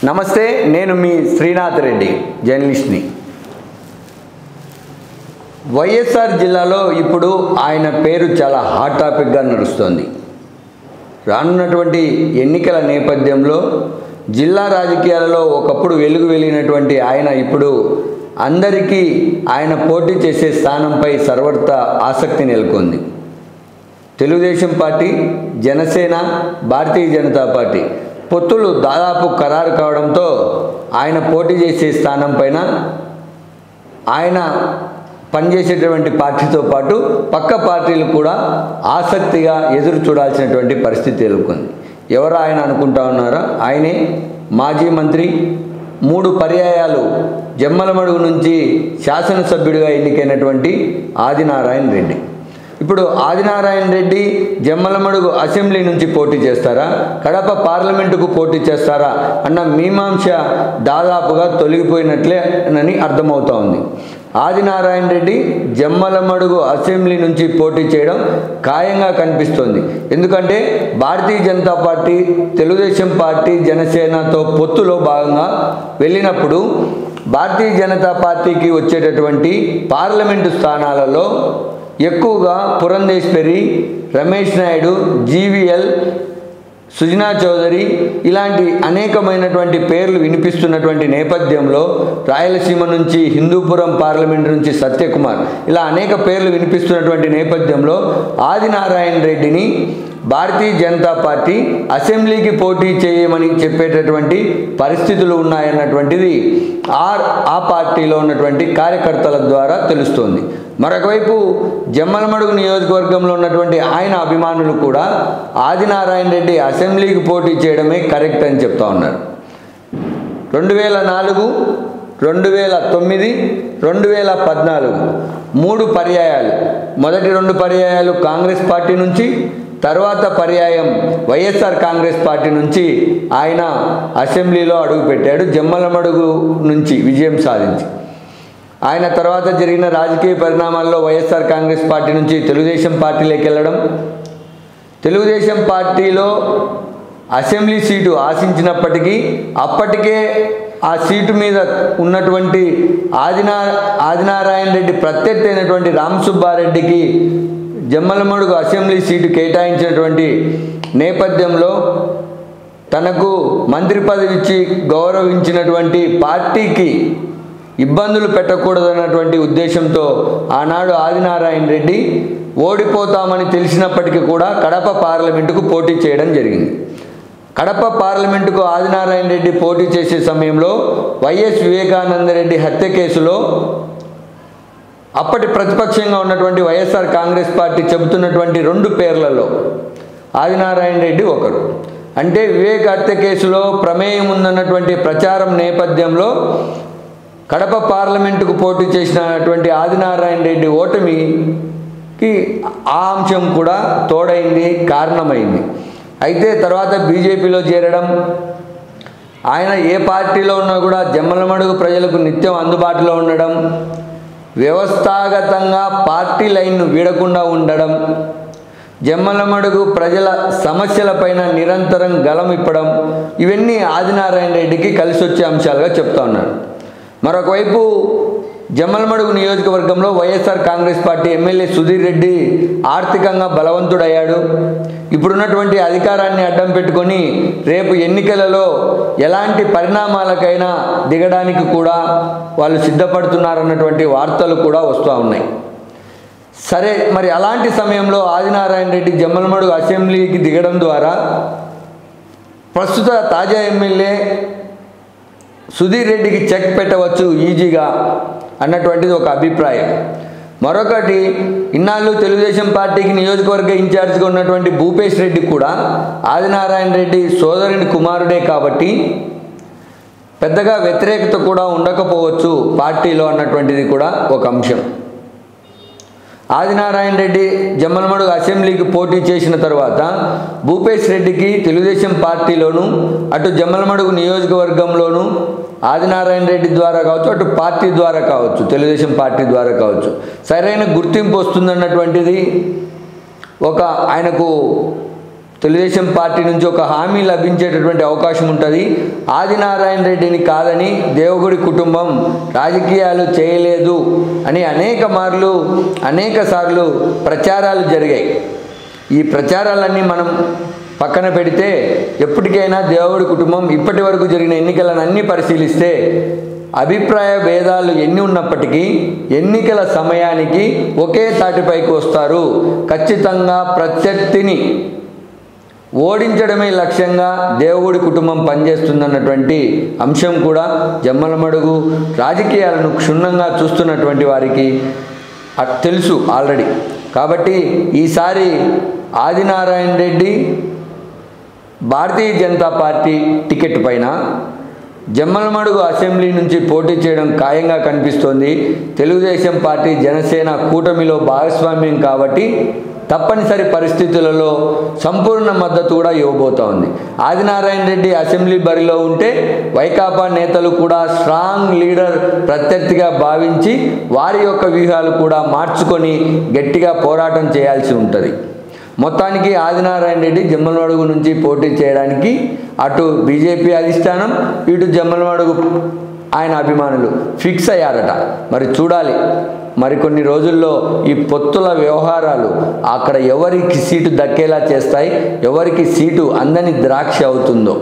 నమస్తే, నేను మీ శ్రీనాథ్ రెడ్డి, జర్నలిస్ట్ని. వైఎస్ఆర్ జిల్లాలో ఇప్పుడు ఆయన పేరు చాలా హాట్ టాపిక్గా నడుస్తోంది. రానున్నటువంటి ఎన్నికల నేపథ్యంలో జిల్లా రాజకీయాలలో ఒకప్పుడు వెలుగు వెలిగినటువంటి ఆయన ఇప్పుడు అందరికీ ఆయన పోటీ చేసే స్థానంపై సర్వత్రా ఆసక్తి నెలకొంది. తెలుగుదేశం పార్టీ, జనసేన, భారతీయ జనతా పార్టీ పొత్తులు దాదాపు ఖరారు కావడంతో ఆయన పోటీ చేసే స్థానం పైన ఆయన పనిచేసేటువంటి పార్టీతో పాటు పక్క పార్టీలు కూడా ఆసక్తిగా ఎదురు చూడాల్సినటువంటి పరిస్థితి ఎదుర్కొంది. ఎవరు ఆయన అనుకుంటా ఉన్నారా? ఆయనే మాజీ మంత్రి, 3 పర్యాయాలు జమ్మలమడుగు నుంచి శాసనసభ్యుడిగా ఎన్నికైనటువంటి ఆదినారాయణ రెడ్డి. ఇప్పుడు ఆదినారాయణ రెడ్డి జమ్మలమడుగు అసెంబ్లీ నుంచి పోటీ చేస్తారా, కడప పార్లమెంటుకు పోటీ చేస్తారా అన్న మీమాంస దాదాపుగా తొలగిపోయినట్లేనని అర్థమవుతా ఉంది. ఆదినారాయణ రెడ్డి జమ్మలమడుగు అసెంబ్లీ నుంచి పోటీ చేయడం ఖాయంగా కనిపిస్తోంది. ఎందుకంటే భారతీయ జనతా పార్టీ, తెలుగుదేశం పార్టీ, జనసేనతో పొత్తులో భాగంగా వెళ్ళినప్పుడు భారతీయ జనతా పార్టీకి వచ్చేటటువంటి పార్లమెంటు స్థానాలలో ఎక్కువగా పురంధేశ్వరి, రమేష్ నాయుడు, జీవీఎల్, సుజనా చౌదరి ఇలాంటి అనేకమైనటువంటి పేర్లు వినిపిస్తున్నటువంటి నేపథ్యంలో, రాయలసీమ నుంచి హిందూపురం పార్లమెంట్ నుంచి సత్యకుమార్, ఇలా అనేక పేర్లు వినిపిస్తున్నటువంటి నేపథ్యంలో ఆదినారాయణ రెడ్డిని భారతీయ జనతా పార్టీ అసెంబ్లీకి పోటీ చేయమని చెప్పేటటువంటి పరిస్థితులు ఉన్నాయన్నటువంటిది ఆ పార్టీలో ఉన్నటువంటి కార్యకర్తల ద్వారా తెలుస్తోంది. మరొకవైపు జమ్మలమడుగు నియోజకవర్గంలో ఉన్నటువంటి ఆయన అభిమానులు కూడా ఆదినారాయణ రెడ్డి అసెంబ్లీకి పోటీ చేయడమే కరెక్ట్ అని చెప్తా ఉన్నారు. 2004, 2009, 2014 3 పర్యాయాలు, మొదటి 2 పర్యాయాలు కాంగ్రెస్ పార్టీ నుంచి, తర్వాత పర్యాయం వైఎస్ఆర్ కాంగ్రెస్ పార్టీ నుంచి ఆయన అసెంబ్లీలో అడుగుపెట్టాడు. జమ్మలమడుగు నుంచి విజయం సాధించి ఆయన తర్వాత జరిగిన రాజకీయ పరిణామాల్లో వైఎస్ఆర్ కాంగ్రెస్ పార్టీ నుంచి తెలుగుదేశం పార్టీలోకి వెళ్ళడం, తెలుగుదేశం పార్టీలో అసెంబ్లీ సీటు ఆశించినప్పటికీ అప్పటికే ఆ సీటు మీద ఉన్నటువంటి ఆదినారాయణ రెడ్డి ప్రత్యర్థి అయినటువంటి రామసుబ్బారెడ్డికి జమ్మలమడుగు అసెంబ్లీ సీటు కేటాయించినటువంటి నేపథ్యంలో తనకు మంత్రి పదవి ఇచ్చి గౌరవించినటువంటి పార్టీకి ఇబ్బందులు పెట్టకూడదన్నటువంటి ఉద్దేశంతో ఆనాడు ఆదినారాయణ రెడ్డి ఓడిపోతామని తెలిసినప్పటికీ కూడా కడప పార్లమెంటుకు పోటీ చేయడం జరిగింది. కడప పార్లమెంటుకు ఆదినారాయణ రెడ్డి పోటీ చేసే సమయంలో వైఎస్ వివేకానందరెడ్డి హత్య కేసులో అప్పటి ప్రతిపక్షంగా ఉన్నటువంటి వైఎస్ఆర్ కాంగ్రెస్ పార్టీ చెబుతున్నటువంటి 2 పేర్లలో ఆదినారాయణ రెడ్డి ఒకరు. అంటే వివేక్ హత్య కేసులో ప్రమేయం ఉందన్నటువంటి ప్రచారం నేపథ్యంలో కడప పార్లమెంటుకు పోటీ చేసినటువంటి ఆదినారాయణ రెడ్డి ఓటమికి ఆ అంశం కూడా తోడైంది, కారణమైంది. అయితే తర్వాత బీజేపీలో చేరడం, ఆయన ఏ పార్టీలో ఉన్నా కూడా జమ్మలమడుగు ప్రజలకు నిత్యం అందుబాటులో ఉండడం, వ్యవస్థాగతంగా పార్టీ లైన్ను వీడకుండా ఉండడం, జమ్మలమడుగు ప్రజల సమస్యలపైన నిరంతరం గలం ఇప్పడం, ఇవన్నీ ఆదినారాయణ రెడ్డికి కలిసి వచ్చే అంశాలుగా చెప్తా ఉన్నారు. మరొకవైపు జమ్మలమడుగు నియోజకవర్గంలో వైఎస్ఆర్ కాంగ్రెస్ పార్టీ ఎమ్మెల్యే సుధీర్ రెడ్డి ఆర్థికంగా బలవంతుడయ్యాడు. ఇప్పుడున్నటువంటి అధికారాన్ని అడ్డం పెట్టుకొని రేపు ఎన్నికలలో ఎలాంటి పరిణామాలకైనా దిగడానికి కూడా వాళ్ళు సిద్ధపడుతున్నారన్నటువంటి వార్తలు కూడా వస్తూ ఉన్నాయి. సరే, మరి అలాంటి సమయంలో ఆదినారాయణ రెడ్డి జమ్మలమడుగు అసెంబ్లీకి దిగడం ద్వారా ప్రస్తుత తాజా ఎమ్మెల్యే సుధీర్ రెడ్డికి చెక్ పెట్టవచ్చు ఈజీగా అన్నటువంటిది ఒక అభిప్రాయం. మరొకటి, ఇన్నాళ్ళు తెలుగుదేశం పార్టీకి నియోజకవర్గ ఇన్ఛార్జిగా ఉన్నటువంటి భూపేష్ రెడ్డి కూడా ఆదినారాయణ రెడ్డి సోదరుని కుమారుడే కాబట్టి పెద్దగా వ్యతిరేకత కూడా ఉండకపోవచ్చు పార్టీలో అన్నటువంటిది కూడా ఒక అంశం. ఆదినారాయణ రెడ్డి జమ్మలమడుగు అసెంబ్లీకి పోటీ చేసిన తర్వాత భూపేష్ రెడ్డికి తెలుగుదేశం పార్టీలోను, అటు జమ్మలమడుగు నియోజకవర్గంలోను ఆదినారాయణ రెడ్డి ద్వారా కావచ్చు, అటు పార్టీ ద్వారా కావచ్చు, తెలుగుదేశం పార్టీ ద్వారా కావచ్చు సరైన గుర్తింపు వస్తుందన్నటువంటిది ఒక ఆయనకు తెలుగుదేశం పార్టీ నుంచి ఒక హామీ లభించేటటువంటి అవకాశం ఉంటుంది. ఆదినారాయణ రెడ్డిని కాదని దేవగుడి కుటుంబం రాజకీయాలు చేయలేదు అని అనేక సార్లు ప్రచారాలు జరిగాయి. ఈ ప్రచారాలన్నీ మనం పక్కన పెడితే ఎప్పటికైనా దేవగుడి కుటుంబం ఇప్పటి వరకు జరిగిన ఎన్నికలను అన్నీ పరిశీలిస్తే అభిప్రాయ భేదాలు ఎన్ని ఉన్నప్పటికీ ఎన్నికల సమయానికి ఒకే తాటిపైకి వస్తారు. ఖచ్చితంగా ప్రత్యర్థిని ఓడించడమే లక్ష్యంగా దేవగుడి కుటుంబం పనిచేస్తుందన్నటువంటి అంశం కూడా జమ్మలమడుగు రాజకీయాలను క్షుణ్ణంగా చూస్తున్నటువంటి వారికి తెలుసు ఆల్రెడీ. కాబట్టి ఈసారి ఆదినారాయణ రెడ్డి భారతీయ జనతా పార్టీ టికెట్ పైన జమ్మలమడుగు అసెంబ్లీ నుంచి పోటీ చేయడం ఖాయంగా కనిపిస్తోంది. తెలుగుదేశం పార్టీ జనసేన కూటమిలో భాగస్వామ్యం కాబట్టి తప్పనిసరి పరిస్థితులలో సంపూర్ణ మద్దతు కూడా ఇవ్వబోతోంది. ఆదినారాయణ రెడ్డి అసెంబ్లీ బరిలో ఉంటే వైకాపా నేతలు కూడా స్ట్రాంగ్ లీడర్ ప్రత్యర్థిగా భావించి వారి యొక్క వ్యూహాలు కూడా మార్చుకొని గట్టిగా పోరాటం చేయాల్సి ఉంటుంది. మొత్తానికి ఆదినారాయణ రెడ్డి జమ్మలమడుగు నుంచి పోటీ చేయడానికి అటు బీజేపీ అధిష్టానం ఇటు జమ్మలమడుగు ఆయన అభిమానులు ఫిక్స్ అయ్యారట. మరి చూడాలి మరికొన్ని రోజుల్లో ఈ పొత్తుల వ్యవహారాలు అక్కడ ఎవరికి సీటు దక్కేలా చేస్తాయి, ఎవరికి సీటు అందని ద్రాక్ష అవుతుందో.